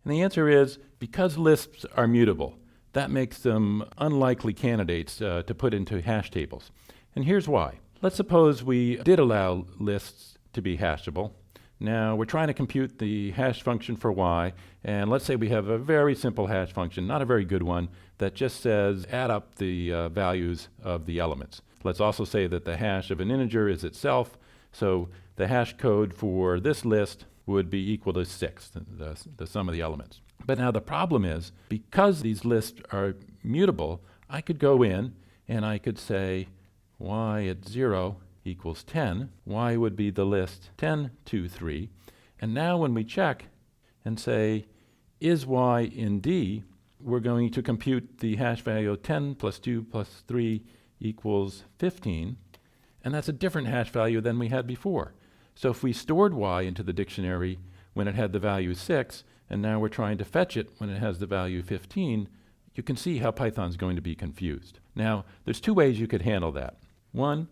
And the answer is because lists are mutable, that makes them unlikely candidates to put into hash tables. And here's why. Let's suppose we did allow lists to be hashable. Now we're trying to compute the hash function for y, and let's say we have a very simple hash function, not a very good one, that just says add up the values of the elements. Let's also say that the hash of an integer is itself, so the hash code for this list would be equal to 6, the sum of the elements. But now the problem is, because these lists are mutable, I could go in and I could say y at 0 equals 10. Y would be the list 10, 2, 3. And now when we check and say, is y in D, we're going to compute the hash value of 10 plus 2 plus 3 equals 15. And that's a different hash value than we had before. So if we stored y into the dictionary when it had the value 6, and now we're trying to fetch it when it has the value 15, you can see how Python's going to be confused. Now, there's two ways you could handle that. One,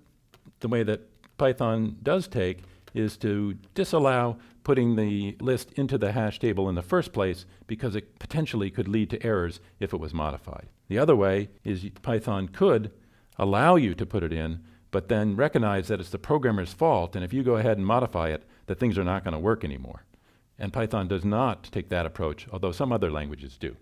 the way that Python does take is to disallow putting the list into the hash table in the first place because it potentially could lead to errors if it was modified. The other way is Python could allow you to put it in, but then recognize that it's the programmer's fault, and if you go ahead and modify it, that things are not going to work anymore. And Python does not take that approach, although some other languages do.